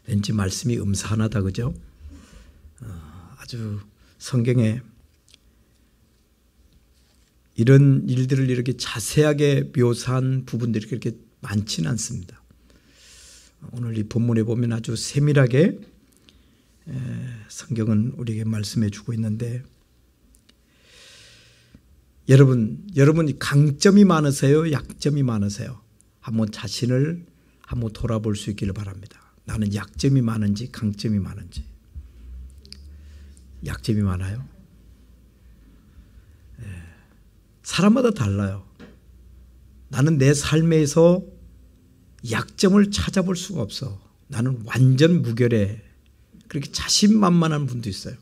왠지 말씀이 음산하다, 그죠? 아주 성경에 이런 일들을 이렇게 자세하게 묘사한 부분들이 그렇게 많지는 않습니다. 오늘 이 본문에 보면 아주 세밀하게 성경은 우리에게 말씀해 주고 있는데, 여러분 강점이 많으세요? 약점이 많으세요? 한번 자신을 한번 돌아볼 수 있기를 바랍니다. 나는 약점이 많은지 강점이 많은지. 약점이 많아요? 사람마다 달라요. 나는 내 삶에서 약점을 찾아볼 수가 없어. 나는 완전 무결해. 그렇게 자신만만한 분도 있어요.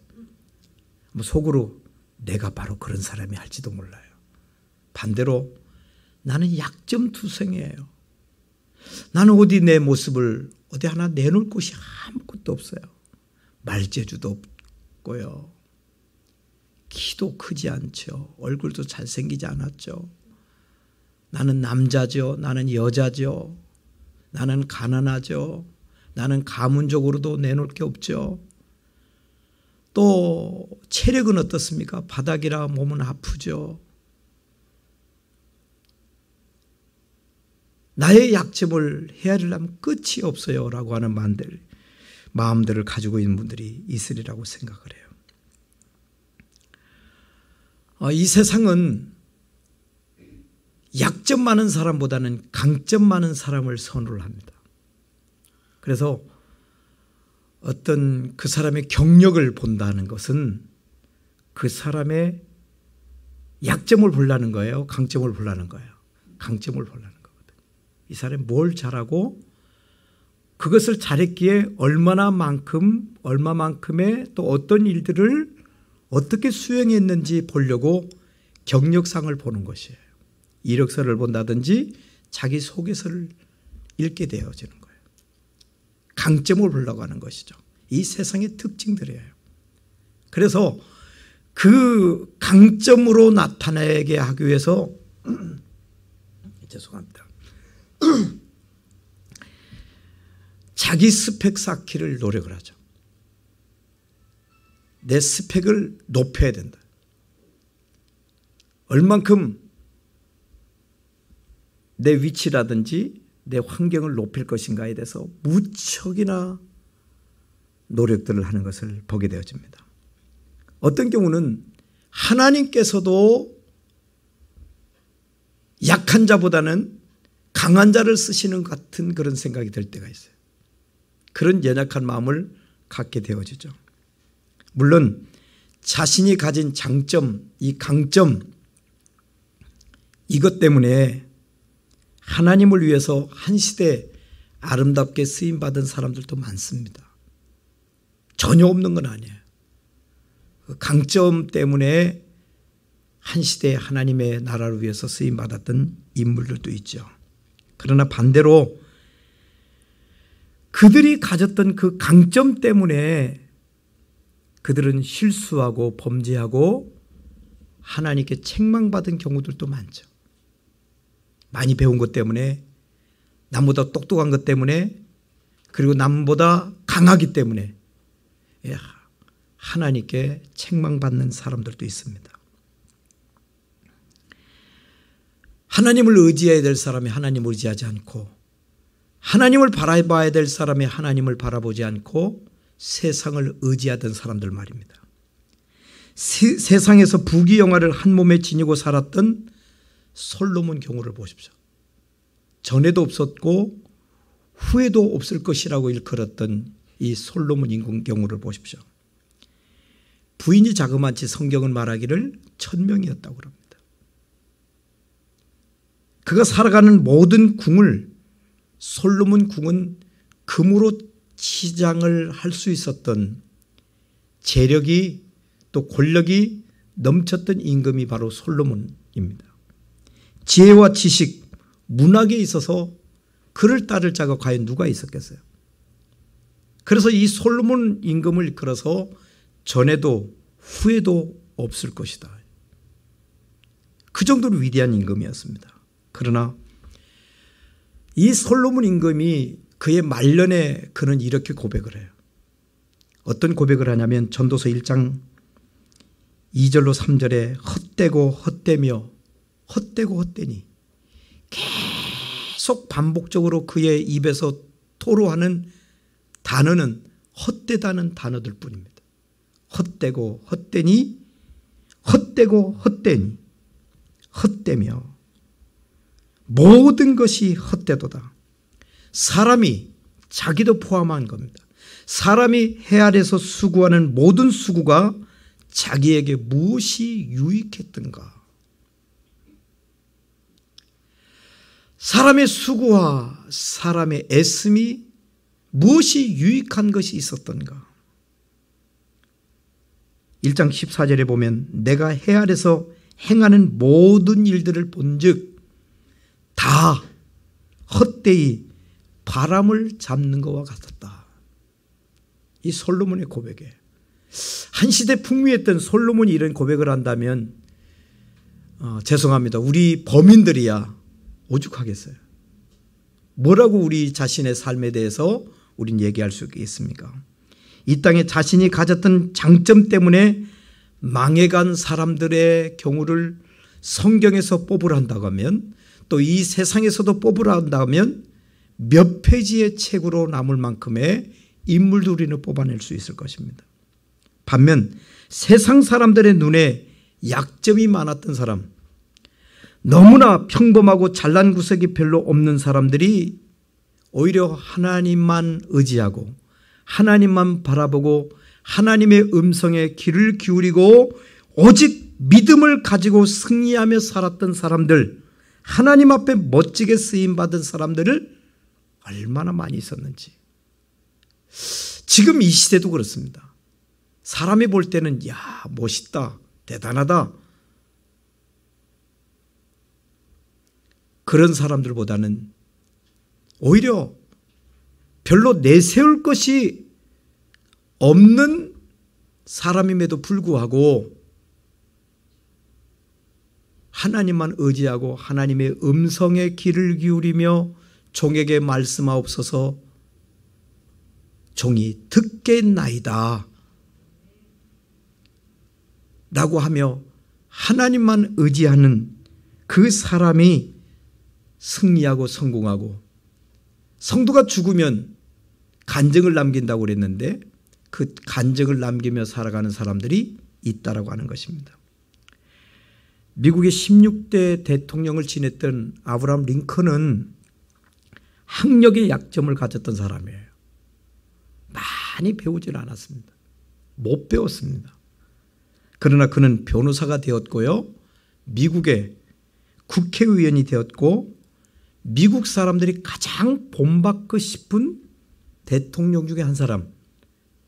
뭐 속으로 내가 바로 그런 사람이 할지도 몰라요. 반대로 나는 약점투성이에요. 나는 어디 내 모습을 어디 하나 내놓을 곳이 아무것도 없어요. 말재주도 없고요. 키도 크지 않죠. 얼굴도 잘생기지 않았죠. 나는 남자죠. 나는 여자죠. 나는 가난하죠. 나는 가문적으로도 내놓을 게 없죠. 또 체력은 어떻습니까? 바닥이라 몸은 아프죠. 나의 약점을 헤아리려면 끝이 없어요 라고 하는 마음들을 가지고 있는 분들이 있으리라고 생각을 해요. 이 세상은 약점 많은 사람보다는 강점 많은 사람을 선호를 합니다. 그래서 어떤 그 사람의 경력을 본다는 것은 그 사람의 약점을 보려는 거예요? 강점을 보려는 거예요? 강점을 보려는 거거든요. 이 사람이 뭘 잘하고 그것을 잘했기에 얼마만큼의 또 어떤 일들을 어떻게 수행했는지 보려고 경력상을 보는 것이에요. 이력서를 본다든지 자기 소개서를 읽게 되어지는 거예요. 강점을 보려고 하는 것이죠. 이 세상의 특징들이에요. 그래서 그 강점으로 나타내게 하기 위해서 죄송합니다. 자기 스펙 쌓기를 노력을 하죠. 내 스펙을 높여야 된다. 얼만큼 내 위치라든지 내 환경을 높일 것인가에 대해서 무척이나 노력들을 하는 것을 보게 되어집니다. 어떤 경우는 하나님께서도 약한 자보다는 강한 자를 쓰시는 것 같은 그런 생각이 들 때가 있어요. 그런 연약한 마음을 갖게 되어지죠. 물론 자신이 가진 장점, 이 강점, 이것 때문에 하나님을 위해서 한 시대 아름답게 쓰임받은 사람들도 많습니다. 전혀 없는 건 아니에요. 그 강점 때문에 한 시대에 하나님의 나라를 위해서 쓰임받았던 인물들도 있죠. 그러나 반대로 그들이 가졌던 그 강점 때문에 그들은 실수하고 범죄하고 하나님께 책망받은 경우들도 많죠. 많이 배운 것 때문에, 남보다 똑똑한 것 때문에, 그리고 남보다 강하기 때문에 하나님께 책망받는 사람들도 있습니다. 하나님을 의지해야 될 사람이 하나님을 의지하지 않고, 하나님을 바라봐야 될 사람이 하나님을 바라보지 않고 세상을 의지하던 사람들 말입니다. 세상에서 부귀영화를 한 몸에 지니고 살았던 솔로몬 경우를 보십시오. 전에도 없었고 후에도 없을 것이라고 일컬었던 이 솔로몬 인공 경우를 보십시오. 부인이 자그마치 성경은 말하기를 1000명이었다고 합니다. 그가 살아가는 모든 궁을, 솔로몬 궁은 금으로 치장을 할 수 있었던 재력이 또 권력이 넘쳤던 임금이 바로 솔로몬입니다. 지혜와 지식, 문학에 있어서 그를 따를 자가 과연 누가 있었겠어요? 그래서 이 솔로몬 임금을 일컬어서 전에도 후에도 없을 것이다. 그 정도로 위대한 임금이었습니다. 그러나 이 솔로몬 임금이 그의 말년에 그는 이렇게 고백을 해요. 어떤 고백을 하냐면 전도서 1장 2절로 3절에 헛되고 헛되며 헛되고 헛되니 계속 반복적으로 그의 입에서 토로하는 단어는 헛되다는 단어들 뿐입니다. 헛되고 헛되니 헛되고 헛되니 헛되며 모든 것이 헛되도다. 사람이 자기도 포함한 겁니다. 사람이 해 아래서 수고하는 모든 수고가 자기에게 무엇이 유익했던가. 사람의 수고와 사람의 애씀이 무엇이 유익한 것이 있었던가. 1장 14절에 보면 내가 해 아래서 행하는 모든 일들을 본즉 다 헛되이 바람을 잡는 것과 같았다. 이 솔로몬의 고백에 한 시대 풍미했던 솔로몬이 이런 고백을 한다면 죄송합니다. 우리 범인들이야 오죽하겠어요. 뭐라고 우리 자신의 삶에 대해서 우린 얘기할 수 있겠습니까? 이 땅에 자신이 가졌던 장점 때문에 망해간 사람들의 경우를 성경에서 뽑으라 한다고 하면 또 이 세상에서도 뽑으라 한다면 몇 페이지의 책으로 남을 만큼의 인물들 우리는 뽑아낼 수 있을 것입니다. 반면 세상 사람들의 눈에 약점이 많았던 사람, 너무나 평범하고 잘난 구석이 별로 없는 사람들이 오히려 하나님만 의지하고 하나님만 바라보고 하나님의 음성에 귀를 기울이고 오직 믿음을 가지고 승리하며 살았던 사람들, 하나님 앞에 멋지게 쓰임받은 사람들을 얼마나 많이 있었는지. 지금 이 시대도 그렇습니다. 사람이 볼 때는 야 멋있다, 대단하다, 그런 사람들보다는 오히려 별로 내세울 것이 없는 사람임에도 불구하고 하나님만 의지하고 하나님의 음성에 귀를 기울이며 종에게 말씀하옵소서 종이 듣겠나이다 라고 하며 하나님만 의지하는 그 사람이 승리하고 성공하고, 성도가 죽으면 간증을 남긴다고 그랬는데 그 간증을 남기며 살아가는 사람들이 있다라고 하는 것입니다. 미국의 16대 대통령을 지냈던 아브라함 링컨은 학력의 약점을 가졌던 사람이에요. 많이 배우질 않았습니다. 못 배웠습니다. 그러나 그는 변호사가 되었고요, 미국의 국회의원이 되었고, 미국 사람들이 가장 본받고 싶은 대통령 중에 한 사람,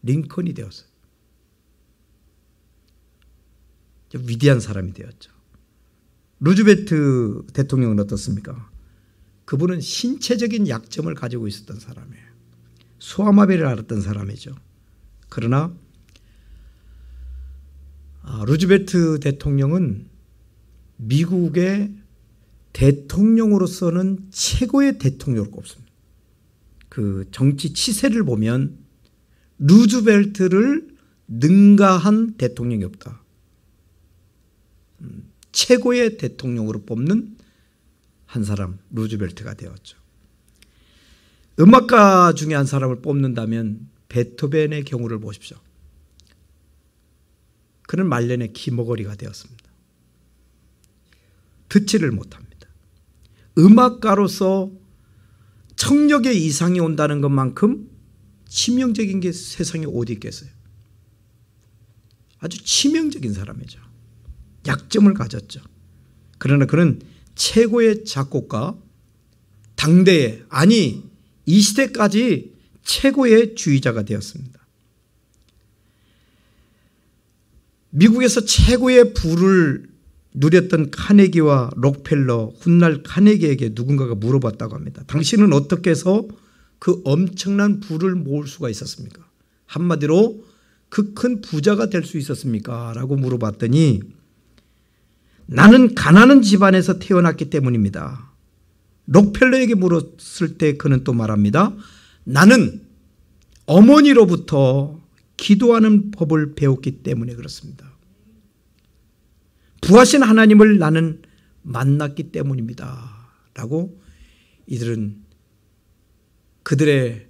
링컨이 되었어요. 위대한 사람이 되었죠. 루즈벨트 대통령은 어떻습니까? 그분은 신체적인 약점을 가지고 있었던 사람이에요. 소아마비를 앓았던 사람이죠. 그러나 루즈벨트 대통령은 미국의 대통령으로서는 최고의 대통령을 꼽습니다. 그 정치 치세를 보면 루즈벨트를 능가한 대통령이 없다. 최고의 대통령으로 뽑는 한 사람, 루즈벨트가 되었죠. 음악가 중에 한 사람을 뽑는다면 베토벤의 경우를 보십시오. 그는 말년에 기머거리가 되었습니다. 듣지를 못합니다. 음악가로서 청력에 이상이 온다는 것만큼 치명적인 게 세상에 어디 있겠어요. 아주 치명적인 사람이죠. 약점을 가졌죠. 그러나 그는 최고의 작곡가, 당대의, 아니 이 시대까지 최고의 주의자가 되었습니다. 미국에서 최고의 부를 누렸던 카네기와 록펠러, 훗날 카네기에게 누군가가 물어봤다고 합니다. 당신은 어떻게 해서 그 엄청난 부를 모을 수가 있었습니까? 한마디로 그 큰 부자가 될 수 있었습니까? 라고 물어봤더니 나는 가난한 집안에서 태어났기 때문입니다. 록펠러에게 물었을 때 그는 또 말합니다. 나는 어머니로부터 기도하는 법을 배웠기 때문에 그렇습니다. 부하신 하나님을 나는 만났기 때문입니다. 라고 이들은 그들의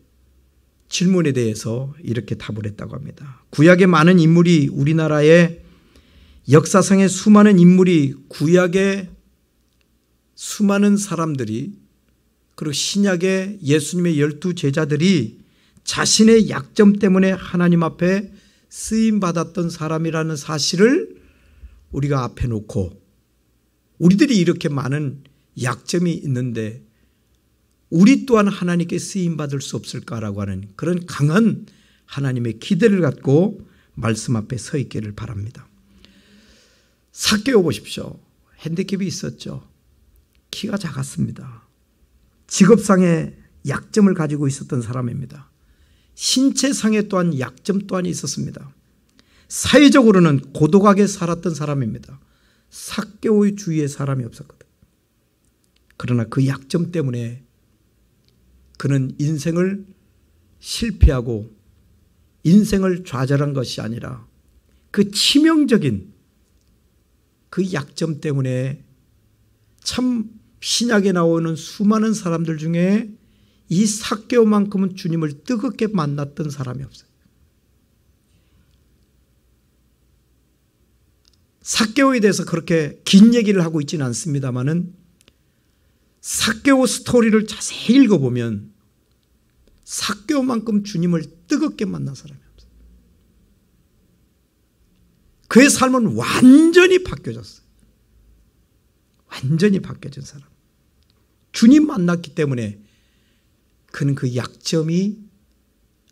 질문에 대해서 이렇게 답을 했다고 합니다. 구약의 많은 인물이 우리나라의 역사상의 수많은 인물이 구약의 수많은 사람들이 그리고 신약의 예수님의 12 제자들이 자신의 약점 때문에 하나님 앞에 쓰임받았던 사람이라는 사실을 우리가 앞에 놓고 우리들이 이렇게 많은 약점이 있는데 우리 또한 하나님께 쓰임받을 수 없을까라고 하는 그런 강한 하나님의 기대를 갖고 말씀 앞에 서 있기를 바랍니다. 삭개오 보십시오. 핸디캡이 있었죠. 키가 작았습니다. 직업상의 약점을 가지고 있었던 사람입니다. 신체상에 또한 약점 또한 있었습니다. 사회적으로는 고독하게 살았던 사람입니다. 삭개오의 주위에 사람이 없었거든. 그러나 그 약점 때문에 그는 인생을 실패하고 인생을 좌절한 것이 아니라 그 치명적인 그 약점 때문에 참 신약에 나오는 수많은 사람들 중에 이 삭개오만큼은 주님을 뜨겁게 만났던 사람이 없어요. 삭개오에 대해서 그렇게 긴 얘기를 하고 있지는 않습니다만은 삭개오 스토리를 자세히 읽어보면 삭개오만큼 주님을 뜨겁게 만난 사람이 없어요. 그의 삶은 완전히 바뀌어졌어요. 완전히 바뀌어진 사람. 주님 만났기 때문에 그는 그 약점이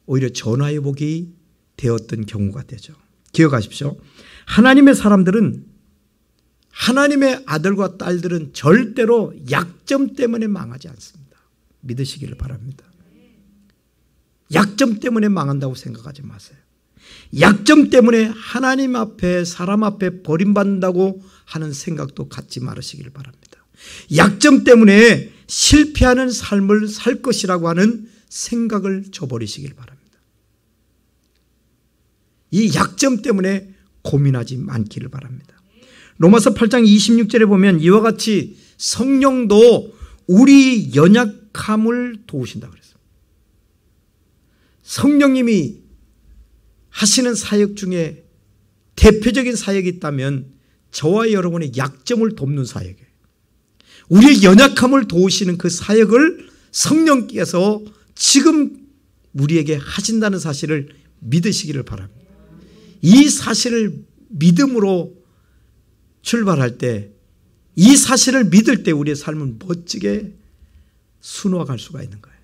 오히려 전화위복이 되었던 경우가 되죠. 기억하십시오. 하나님의 사람들은 하나님의 아들과 딸들은 절대로 약점 때문에 망하지 않습니다. 믿으시기를 바랍니다. 약점 때문에 망한다고 생각하지 마세요. 약점 때문에 하나님 앞에 사람 앞에 버림받는다고 하는 생각도 갖지 말으시길 바랍니다. 약점 때문에 실패하는 삶을 살 것이라고 하는 생각을 저버리시길 바랍니다. 이 약점 때문에 고민하지 않기를 바랍니다. 로마서 8장 26절에 보면 이와 같이 성령도 우리 연약함을 도우신다 그랬습니다. 성령님이 하시는 사역 중에 대표적인 사역이 있다면 저와 여러분의 약점을 돕는 사역이에요. 우리의 연약함을 도우시는 그 사역을 성령께서 지금 우리에게 하신다는 사실을 믿으시기를 바랍니다. 이 사실을 믿음으로 출발할 때, 이 사실을 믿을 때 우리의 삶은 멋지게 순화갈 수가 있는 거예요.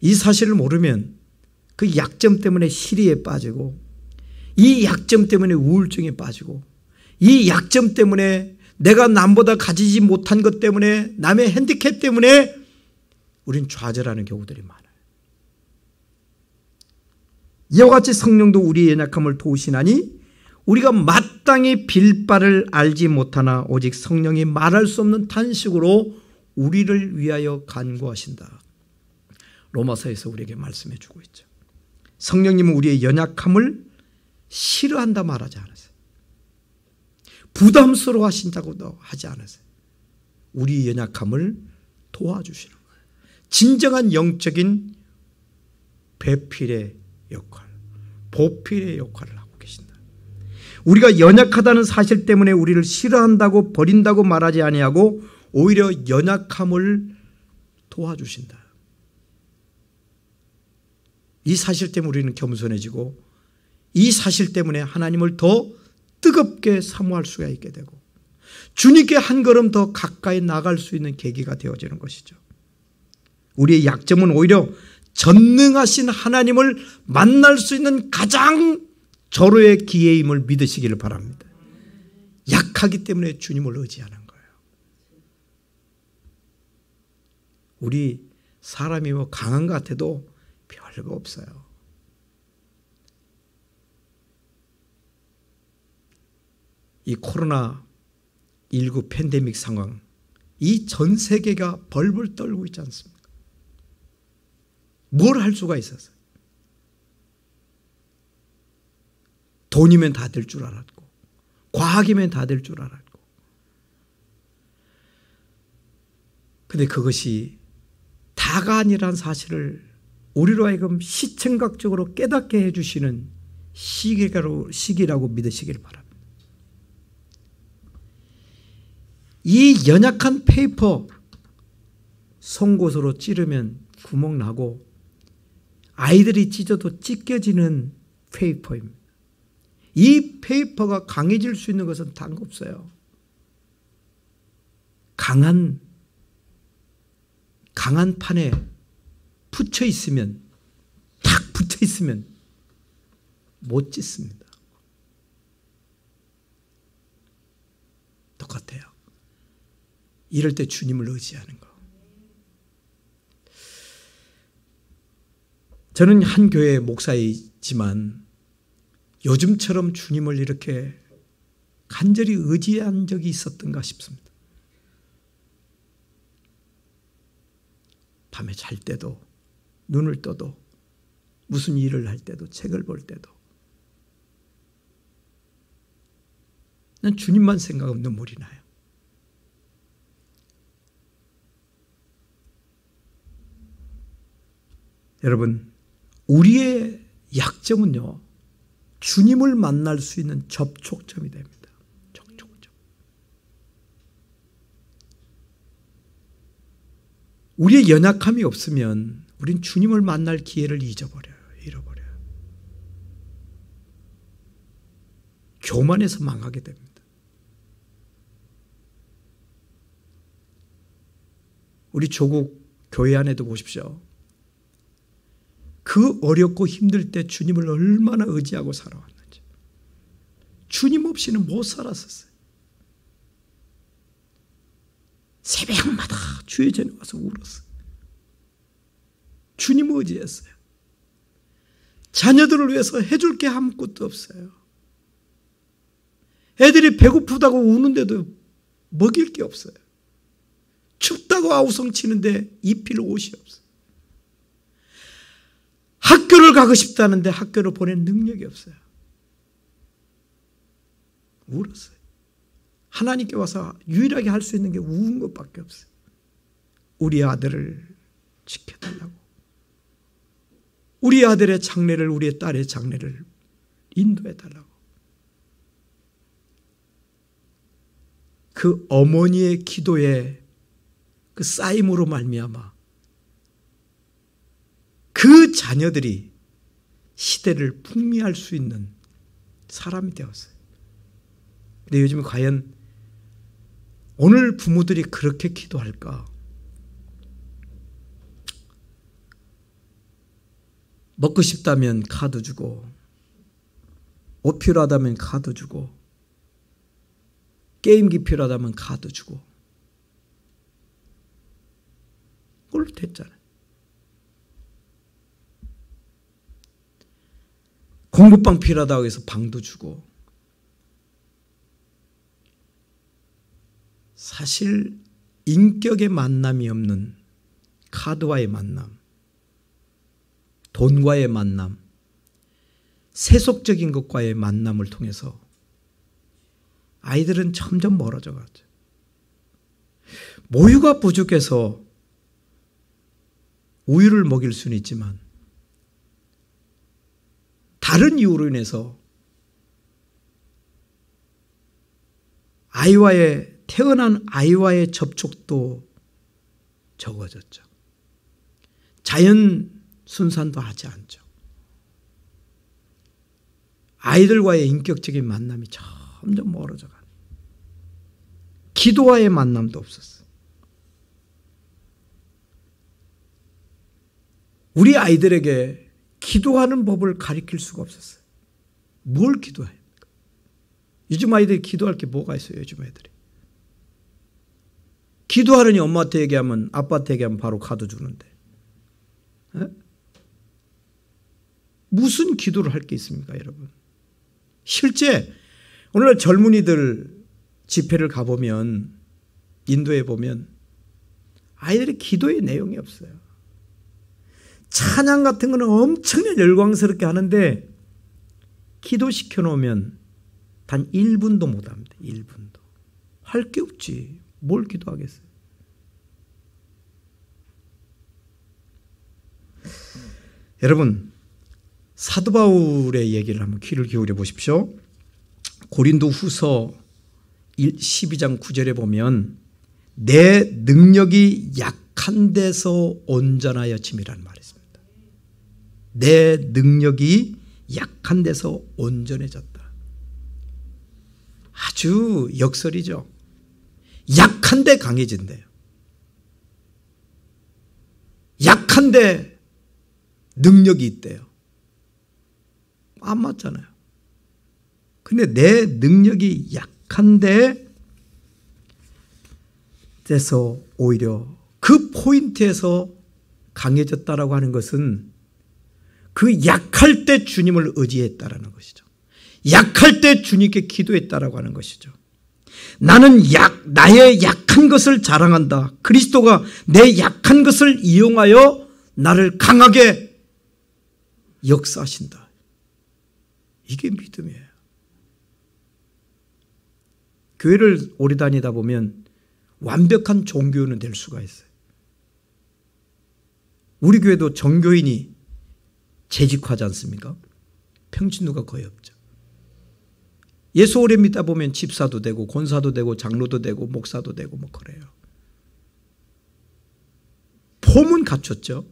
이 사실을 모르면 그 약점 때문에 시리에 빠지고, 이 약점 때문에 우울증에 빠지고, 이 약점 때문에 내가 남보다 가지지 못한 것 때문에, 남의 핸디캡 때문에 우린 좌절하는 경우들이 많아요. 이와 같이 성령도 우리의 연약함을 도우시나니 우리가 마땅히 빌 바를 알지 못하나 오직 성령이 말할 수 없는 탄식으로 우리를 위하여 간구하신다. 로마서에서 우리에게 말씀해 주고 있죠. 성령님은 우리의 연약함을 싫어한다 말하지 않았어요. 부담스러워 하신다고도 하지 않았어요. 우리 연약함을 도와주시는 거예요. 진정한 영적인 배필의 역할, 보필의 역할을 하고 계신다. 우리가 연약하다는 사실 때문에 우리를 싫어한다고 버린다고 말하지 아니하고 오히려 연약함을 도와주신다. 이 사실 때문에 우리는 겸손해지고 이 사실 때문에 하나님을 더 뜨겁게 사모할 수가 있게 되고 주님께 한 걸음 더 가까이 나갈 수 있는 계기가 되어지는 것이죠. 우리의 약점은 오히려 전능하신 하나님을 만날 수 있는 가장 절호의 기회임을 믿으시기를 바랍니다. 약하기 때문에 주님을 의지하는 거예요. 우리 사람이 뭐 강한 것 같아도 별거 없어요. 이 코로나19 팬데믹 상황, 이 전 세계가 벌벌 떨고 있지 않습니까? 뭘 할 수가 있었어요? 돈이면 다 될 줄 알았고, 과학이면 다 될 줄 알았고. 근데 그것이 다가 아니라는 사실을 우리로 하여금 시청각적으로 깨닫게 해주시는 시기라고 믿으시길 바랍니다. 이 연약한 페이퍼 송곳으로 찌르면 구멍 나고 아이들이 찢어도 찢겨지는 페이퍼입니다. 이 페이퍼가 강해질 수 있는 것은 단 거 없어요. 강한 판에 붙여 있으면, 탁 붙여 있으면 못 찢습니다. 똑같아요. 이럴 때 주님을 의지하는 거. 저는 한 교회 목사이지만 요즘처럼 주님을 이렇게 간절히 의지한 적이 있었던가 싶습니다. 밤에 잘 때도, 눈을 떠도, 무슨 일을 할 때도, 책을 볼 때도 난 주님만 생각하면 눈물이 나요. 여러분, 우리의 약점은요, 주님을 만날 수 있는 접촉점이 됩니다. 접촉점. 우리의 연약함이 없으면 우린 주님을 만날 기회를 잃어버려요. 교만해서 망하게 됩니다. 우리 조국 교회 안에도 보십시오. 그 어렵고 힘들 때 주님을 얼마나 의지하고 살아왔는지. 주님 없이는 못 살았었어요. 새벽마다 주의 전에 와서 울었어요. 주님 의지했어요. 자녀들을 위해서 해줄 게 아무것도 없어요. 애들이 배고프다고 우는데도 먹일 게 없어요. 춥다고 아우성 치는데 입힐 옷이 없어요. 학교를 가고 싶다는데 학교를 보낼 능력이 없어요. 울었어요. 하나님께 와서 유일하게 할 수 있는 게 우는 것밖에 없어요. 우리 아들을 지켜달라고. 우리 아들의 장래를, 우리의 딸의 장래를 인도해달라고. 그 어머니의 기도에 그 쌓임으로 말미암아 그 자녀들이 시대를 풍미할 수 있는 사람이 되었어요. 근데 요즘 과연 오늘 부모들이 그렇게 기도할까? 먹고 싶다면 카드 주고, 옷 필요하다면 카드 주고, 게임기 필요하다면 카드 주고, 그걸로 됐잖아요. 공부방 필요하다고 해서 방도 주고. 사실 인격의 만남이 없는 카드와의 만남, 돈과의 만남, 세속적인 것과의 만남을 통해서 아이들은 점점 멀어져 갔죠. 모유가 부족해서 우유를 먹일 수는 있지만 다른 이유로 인해서 태어난 아이와의 접촉도 적어졌죠. 자연 순산도 하지 않죠. 아이들과의 인격적인 만남이 점점 멀어져 가요. 기도와의 만남도 없었어요. 우리 아이들에게 기도하는 법을 가르칠 수가 없었어요. 뭘 기도해요? 요즘 아이들이 기도할 게 뭐가 있어요? 요즘 애들이. 기도하려니 엄마한테 얘기하면, 아빠한테 얘기하면 바로 카드 주는데. 에? 무슨 기도를 할 게 있습니까, 여러분? 실제 오늘날 젊은이들 집회를 가보면, 인도에 보면 아이들의 기도의 내용이 없어요. 찬양 같은 거는 엄청나게 열광스럽게 하는데 기도시켜 놓으면 단 1분도 못 합니다. 1분도. 할 게 없지. 뭘 기도하겠어요. 여러분, 사도 바울의 얘기를 한번 귀를 기울여 보십시오. 고린도 후서 12장 9절에 보면 내 능력이 약한 데서 온전하여 짐이라는 말이 있습니다. 내 능력이 약한 데서 온전해졌다. 아주 역설이죠. 약한데 강해진대요. 약한데 능력이 있대요. 안 맞잖아요. 근데 내 능력이 약한데 돼서 오히려 그 포인트에서 강해졌다라고 하는 것은 그 약할 때 주님을 의지했다라는 것이죠. 약할 때 주님께 기도했다라고 하는 것이죠. 나는 나의 약한 것을 자랑한다. 그리스도가 내 약한 것을 이용하여 나를 강하게 역사하신다. 이게 믿음이에요. 교회를 오래 다니다 보면 완벽한 종교인은 될 수가 있어요. 우리 교회도 정교인이 재직하지 않습니까? 평신도가 거의 없죠. 예수 오래 믿다 보면 집사도 되고 권사도 되고 장로도 되고 목사도 되고 뭐 그래요. 폼은 갖췄죠.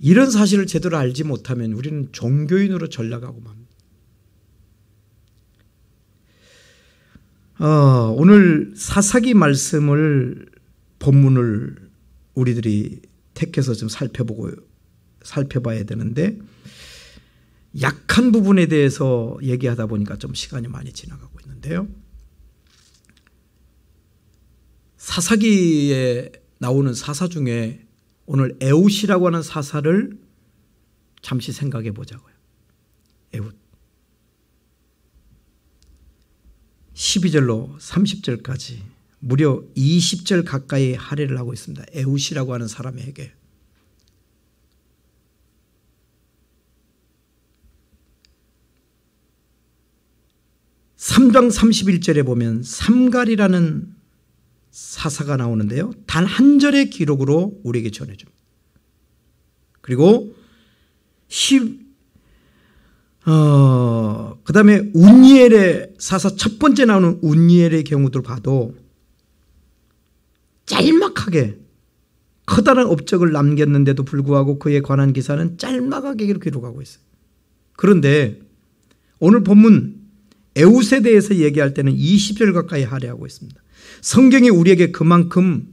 이런 사실을 제대로 알지 못하면 우리는 종교인으로 전락하고 맙니다. 오늘 사사기 말씀을 본문을 우리들이 택해서 좀 살펴봐야 되는데 약한 부분에 대해서 얘기하다 보니까 좀 시간이 많이 지나가고 있는데요. 사사기에 나오는 사사 중에 오늘 에웃이라고 하는 사사를 잠시 생각해 보자고요. 에웃. 12절로 30절까지 무려 20절 가까이 할애를 하고 있습니다. 에웃이라고 하는 사람에게. (3장 31절에) 보면 삼갈이라는 사사가 나오는데요. 단 한 절의 기록으로 우리에게 전해줍니다. 그리고 그 다음에 운니엘의 사사 첫 번째 나오는 운니엘의 경우도 봐도 짤막하게 커다란 업적을 남겼는데도 불구하고 그에 관한 기사는 짤막하게 기록하고 있어요. 그런데 오늘 본문 에웃에 대해서 얘기할 때는 20절 가까이 할애하고 있습니다. 성경이 우리에게 그만큼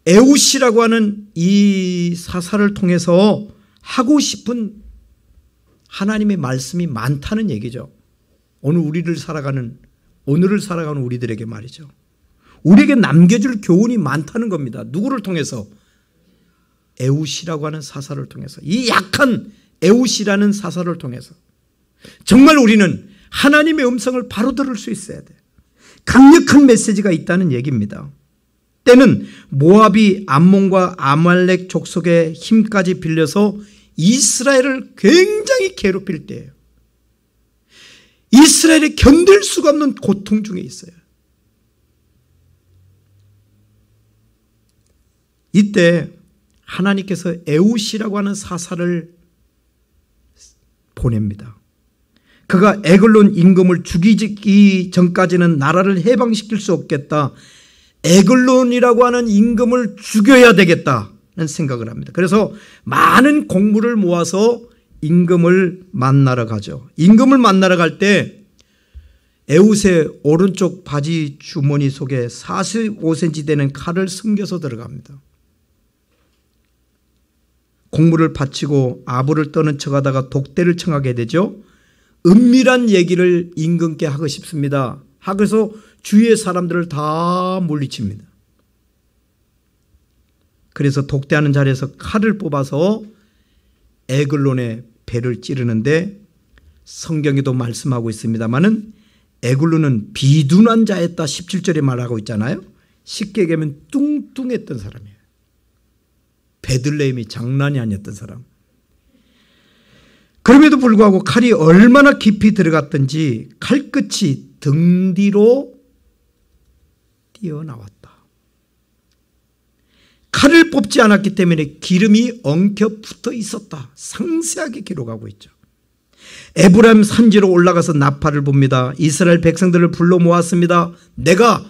에웃이라고 하는 이 사사를 통해서 하고 싶은 하나님의 말씀이 많다는 얘기죠. 오늘을 살아가는 우리들에게 말이죠. 우리에게 남겨줄 교훈이 많다는 겁니다. 누구를 통해서? 에웃이라고 하는 사사를 통해서. 이 약한 에웃이라는 사사를 통해서. 정말 우리는 하나님의 음성을 바로 들을 수 있어야 돼요. 강력한 메시지가 있다는 얘기입니다. 때는 모압이 암몬과 아말렉 족속의 힘까지 빌려서 이스라엘을 굉장히 괴롭힐 때예요. 이스라엘이 견딜 수가 없는 고통 중에 있어요. 이때 하나님께서 에웃이라고 하는 사사를 보냅니다. 그가 에글론 임금을 죽이기 전까지는 나라를 해방시킬 수 없겠다. 에글론이라고 하는 임금을 죽여야 되겠다는 생각을 합니다. 그래서 많은 공물을 모아서 임금을 만나러 가죠. 임금을 만나러 갈 때 에웃의 오른쪽 바지 주머니 속에 45cm 되는 칼을 숨겨서 들어갑니다. 공물을 바치고 아부를 떠는 척하다가 독대를 청하게 되죠. 은밀한 얘기를 임금께 하고 싶습니다. 하고서 주위의 사람들을 다 물리칩니다. 그래서 독대하는 자리에서 칼을 뽑아서 에글론의 배를 찌르는데 성경에도 말씀하고 있습니다마는 에글론은 비둔한 자였다 17절에 말하고 있잖아요. 쉽게 얘기하면 뚱뚱했던 사람이에요. 베들레헴이 장난이 아니었던 사람. 그럼에도 불구하고 칼이 얼마나 깊이 들어갔든지 칼끝이 등 뒤로 뛰어나왔다. 칼을 뽑지 않았기 때문에 기름이 엉켜 붙어 있었다. 상세하게 기록하고 있죠. 에브라임 산지로 올라가서 나팔을 봅니다. 이스라엘 백성들을 불러 모았습니다. 내가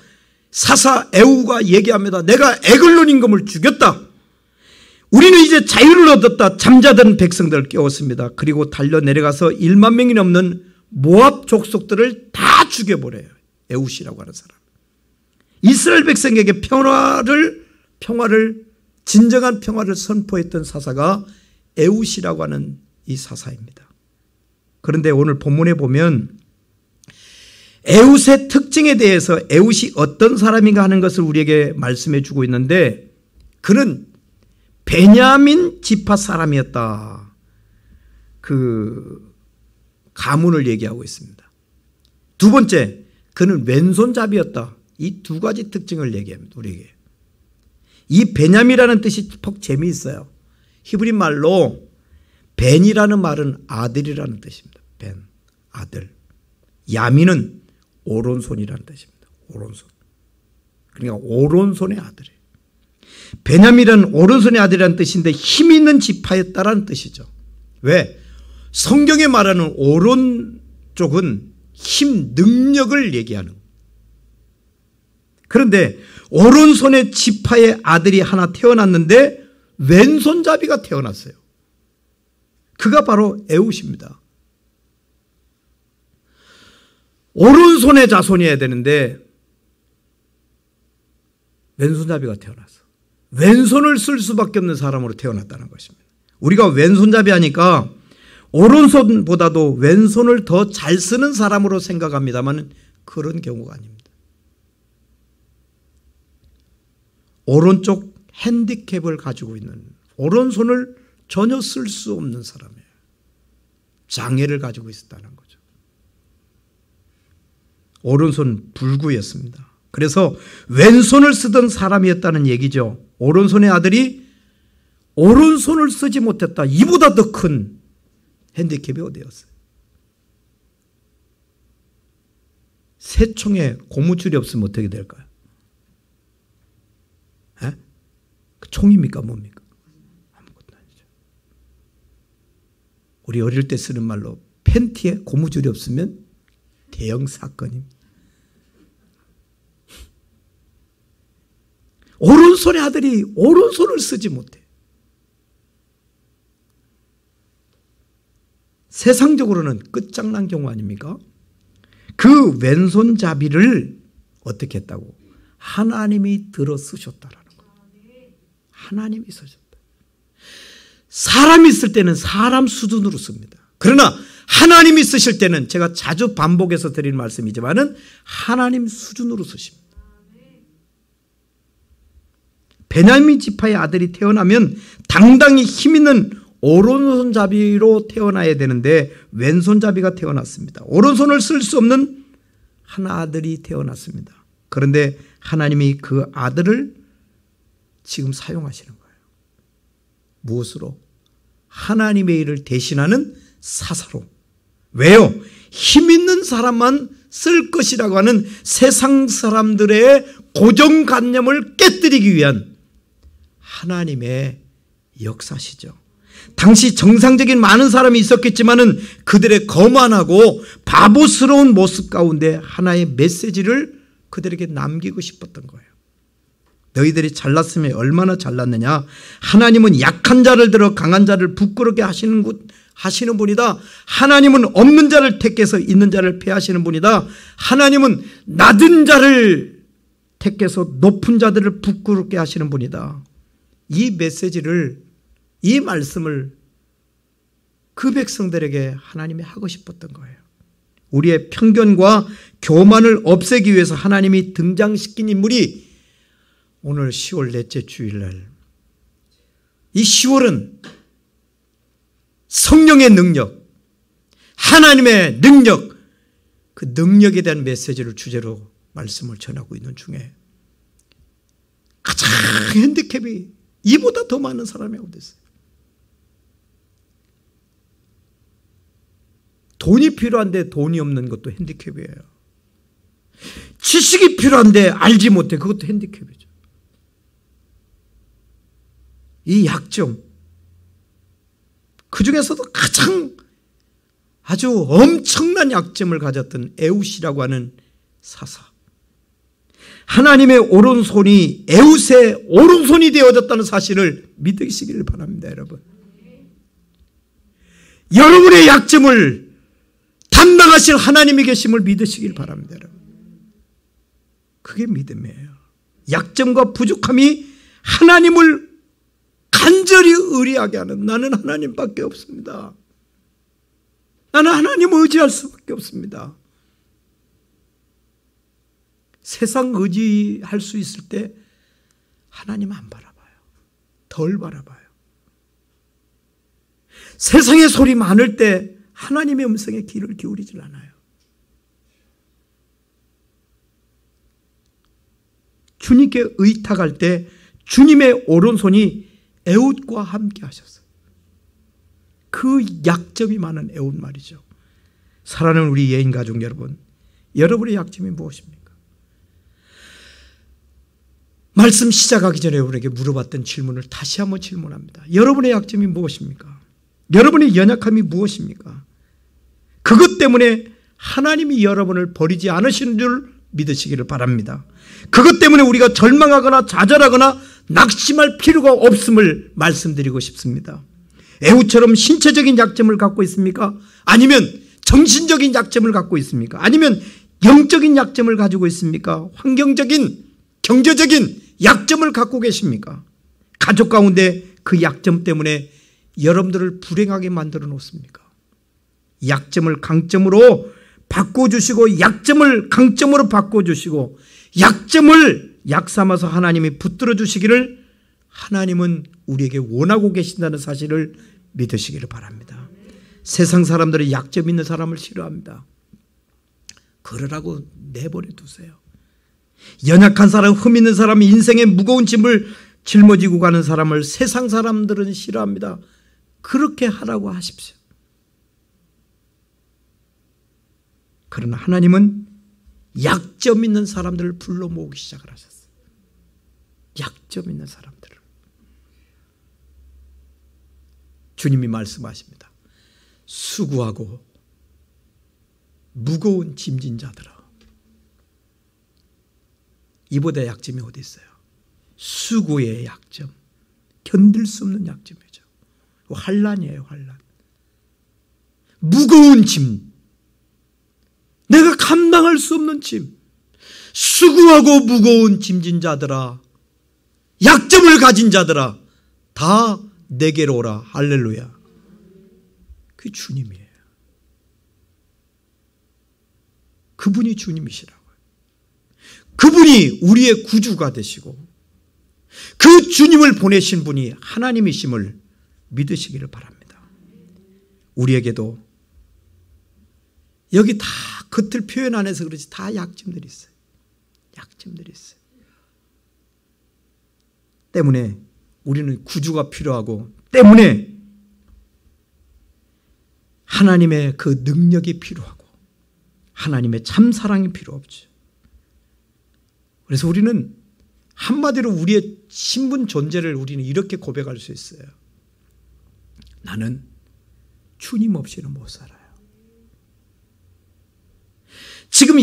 사사 에후가 얘기합니다. 내가 에글론 임금을 죽였다. 우리는 이제 자유를 얻었다. 잠자던 백성들을 깨웠습니다. 그리고 달려 내려가서 1만 명이 넘는 모압 족속들을 다 죽여버려요. 에훗이라고 하는 사람. 이스라엘 백성에게 평화를 진정한 평화를 선포했던 사사가 에훗이라고 하는 이 사사입니다. 그런데 오늘 본문에 보면 에훗의 특징에 대해서 에훗이 어떤 사람인가 하는 것을 우리에게 말씀해 주고 있는데 그는 베냐민 지파 사람이었다. 그 가문을 얘기하고 있습니다. 두 번째, 그는 왼손잡이였다. 이 두 가지 특징을 얘기합니다. 우리에게. 이 베냐민이라는 뜻이 퍽 재미있어요. 히브리 말로 벤이라는 말은 아들이라는 뜻입니다. 벤, 아들. 야민은 오른손이라는 뜻입니다. 오른손. 그러니까 오른손의 아들이에요. 베냐민은 오른손의 아들이라는 뜻인데 힘 있는 지파였다라는 뜻이죠. 왜? 성경에 말하는 오른쪽은 힘, 능력을 얘기하는. 그런데 오른손의 지파의 아들이 하나 태어났는데 왼손잡이가 태어났어요. 그가 바로 에훗입니다. 오른손의 자손이어야 되는데 왼손잡이가 태어났어. 왼손을 쓸 수밖에 없는 사람으로 태어났다는 것입니다. 우리가 왼손잡이 하니까 오른손보다도 왼손을 더 잘 쓰는 사람으로 생각합니다만 그런 경우가 아닙니다. 오른쪽 핸디캡을 가지고 있는, 오른손을 전혀 쓸 수 없는 사람이에요. 장애를 가지고 있었다는 거죠. 오른손 불구였습니다. 그래서 왼손을 쓰던 사람이었다는 얘기죠. 오른손의 아들이 오른손을 쓰지 못했다. 이보다 더 큰 핸디캡이 어디였어요? 새총에 고무줄이 없으면 어떻게 될까요? 에? 그 총입니까? 뭡니까? 아무것도 아니죠. 우리 어릴 때 쓰는 말로 팬티에 고무줄이 없으면 대형 사건입니다. 오른손의 아들이 오른손을 쓰지 못해. 세상적으로는 끝장난 경우 아닙니까? 그 왼손잡이를 어떻게 했다고? 하나님이 들어 쓰셨다라는 거예요. 하나님이 쓰셨다. 사람이 쓸 때는 사람 수준으로 씁니다. 그러나 하나님이 쓰실 때는 제가 자주 반복해서 드리는 말씀이지만은 하나님 수준으로 쓰십니다. 베냐민 지파의 아들이 태어나면 당당히 힘있는 오른손잡이로 태어나야 되는데 왼손잡이가 태어났습니다. 오른손을 쓸 수 없는 한 아들이 태어났습니다. 그런데 하나님이 그 아들을 지금 사용하시는 거예요. 무엇으로? 하나님의 일을 대신하는 사사로. 왜요? 힘 있는 사람만 쓸 것이라고 하는 세상 사람들의 고정관념을 깨뜨리기 위한 하나님의 역사시죠. 당시 정상적인 많은 사람이 있었겠지만은 그들의 거만하고 바보스러운 모습 가운데 하나의 메시지를 그들에게 남기고 싶었던 거예요. 너희들이 잘났으면 얼마나 잘났느냐. 하나님은 약한 자를 들어 강한 자를 부끄럽게 하시는 분이다. 하나님은 없는 자를 택해서 있는 자를 폐하시는 분이다. 하나님은 낮은 자를 택해서 높은 자들을 부끄럽게 하시는 분이다. 이 메시지를, 이 말씀을 그 백성들에게 하나님이 하고 싶었던 거예요. 우리의 편견과 교만을 없애기 위해서 하나님이 등장시킨 인물이 오늘 10월 넷째 주일날, 이 10월은 성령의 능력, 하나님의 능력, 그 능력에 대한 메시지를 주제로 말씀을 전하고 있는 중에 가장 핸디캡이 이보다 더 많은 사람이 어디 있어요? 돈이 필요한데 돈이 없는 것도 핸디캡이에요. 지식이 필요한데 알지 못해. 그것도 핸디캡이죠. 이 약점, 그 중에서도 가장 아주 엄청난 약점을 가졌던 에웃이라고 하는 사사, 하나님의 오른손이 에웃의 오른손이 되어졌다는 사실을 믿으시기를 바랍니다. 여러분, 여러분의 약점을 담당하실 하나님이 계심을 믿으시길 바랍니다. 여러분, 그게 믿음이에요. 약점과 부족함이 하나님을 간절히 의리하게 하는, 나는 하나님밖에 없습니다. 나는 하나님을 의지할 수밖에 없습니다. 세상 의지할 수 있을 때 하나님 안 바라봐요. 덜 바라봐요. 세상의 소리 많을 때 하나님의 음성에 귀를 기울이질 않아요. 주님께 의탁할 때 주님의 오른손이 에웃과 함께 하셨어요. 그 약점이 많은 에웃 말이죠. 사랑하는 우리 예인 가족 여러분, 여러분의 약점이 무엇입니까? 말씀 시작하기 전에 여러분에게 물어봤던 질문을 다시 한번 질문합니다. 여러분의 약점이 무엇입니까? 여러분의 연약함이 무엇입니까? 그것 때문에 하나님이 여러분을 버리지 않으시는 줄 믿으시기를 바랍니다. 그것 때문에 우리가 절망하거나 좌절하거나 낙심할 필요가 없음을 말씀드리고 싶습니다. 에웃처럼 신체적인 약점을 갖고 있습니까? 아니면 정신적인 약점을 갖고 있습니까? 아니면 영적인 약점을 가지고 있습니까? 환경적인, 경제적인 약점을 갖고 계십니까? 가족 가운데 그 약점 때문에 여러분들을 불행하게 만들어 놓습니까? 약점을 강점으로 바꿔주시고, 약점을 강점으로 바꿔주시고, 약점을 약삼아서 하나님이 붙들어 주시기를 하나님은 우리에게 원하고 계신다는 사실을 믿으시기를 바랍니다. 세상 사람들이 약점 있는 사람을 싫어합니다. 그러라고 내버려 두세요. 연약한 사람, 흠 있는 사람이 인생의 무거운 짐을 짊어지고 가는 사람을 세상 사람들은 싫어합니다. 그렇게 하라고 하십시오. 그러나 하나님은 약점 있는 사람들을 불러 모으기 시작을 하셨어요. 약점 있는 사람들을. 주님이 말씀하십니다. 수고하고 무거운 짐진 자들아. 이보다 약점이 어디 있어요? 수고의 약점. 견딜 수 없는 약점이죠. 환난이에요, 환난. 무거운 짐. 내가 감당할 수 없는 짐. 수고하고 무거운 짐진 자들아, 약점을 가진 자들아, 다 내게로 오라. 할렐루야. 그게 주님이에요. 그분이 주님이시라고요. 그분이 우리의 구주가 되시고 그 주님을 보내신 분이 하나님이심을 믿으시기를 바랍니다. 우리에게도 여기 다 겉을 표현 안 해서 그렇지 다 약점들이 있어요. 약점들이 있어요. 때문에 우리는 구주가 필요하고, 때문에 하나님의 그 능력이 필요하고, 하나님의 참사랑이 필요 없죠. 그래서 우리는 한마디로 우리의 신분 존재를 우리는 이렇게 고백할 수 있어요. 나는 주님 없이는 못 살아요. 지금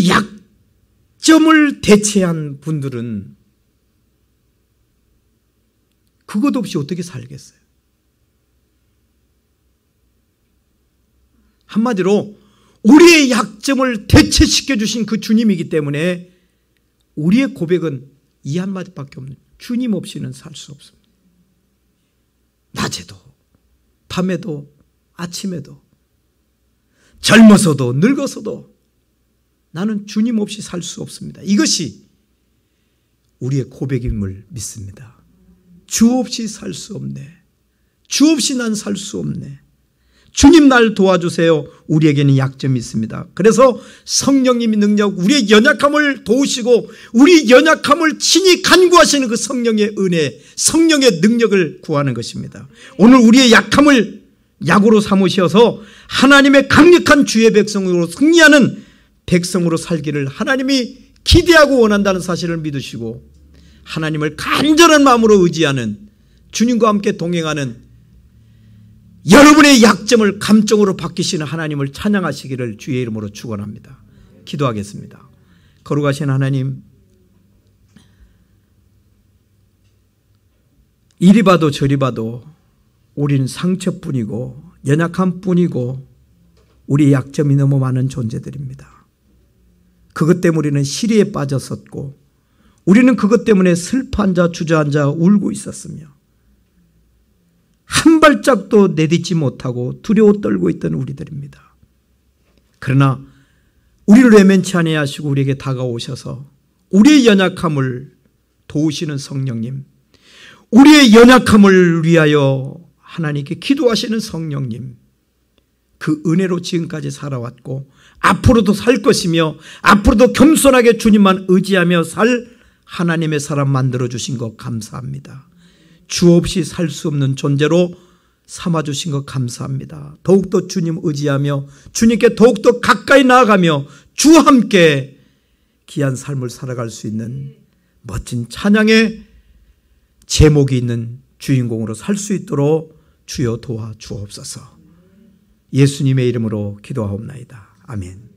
약점을 대체한 분들은 그것 없이 어떻게 살겠어요? 한마디로 우리의 약점을 대체시켜 주신 그 주님이기 때문에 우리의 고백은 이 한마디밖에 없는, 주님 없이는 살 수 없습니다. 낮에도 밤에도 아침에도 젊어서도 늙어서도 나는 주님 없이 살 수 없습니다. 이것이 우리의 고백임을 믿습니다. 주 없이 살 수 없네. 주 없이 난 살 수 없네. 주님 날 도와주세요. 우리에게는 약점이 있습니다. 그래서 성령님의 능력, 우리의 연약함을 도우시고 우리 연약함을 친히 간구하시는 그 성령의 은혜, 성령의 능력을 구하는 것입니다. 오늘 우리의 약함을 약으로 삼으셔서 하나님의 강력한 주의 백성으로 승리하는 백성으로 살기를 하나님이 기대하고 원한다는 사실을 믿으시고 하나님을 간절한 마음으로 의지하는, 주님과 함께 동행하는 여러분의 약점을 감정으로 바뀌시는 하나님을 찬양하시기를 주의 이름으로 축원합니다. 기도하겠습니다. 거룩하신 하나님, 이리 봐도 저리 봐도 우리는 상처뿐이고 연약함뿐이고 우리의 약점이 너무 많은 존재들입니다. 그것 때문에 우리는 시리에 빠졌었고 우리는 그것 때문에 슬퍼앉아 주저앉아 울고 있었으며 한 발짝도 내딛지 못하고 두려워 떨고 있던 우리들입니다. 그러나 우리를 외면치 아니하시고 우리에게 다가오셔서 우리의 연약함을 도우시는 성령님, 우리의 연약함을 위하여 하나님께 기도하시는 성령님, 그 은혜로 지금까지 살아왔고 앞으로도 살 것이며 앞으로도 겸손하게 주님만 의지하며 살 하나님의 사람 만들어주신 것 감사합니다. 주 없이 살 수 없는 존재로 삼아주신 것 감사합니다. 더욱더 주님 의지하며 주님께 더욱더 가까이 나아가며 주와 함께 귀한 삶을 살아갈 수 있는 멋진 찬양의 제목이 있는 주인공으로 살 수 있도록 주여 도와주옵소서. 예수님의 이름으로 기도하옵나이다. 아멘.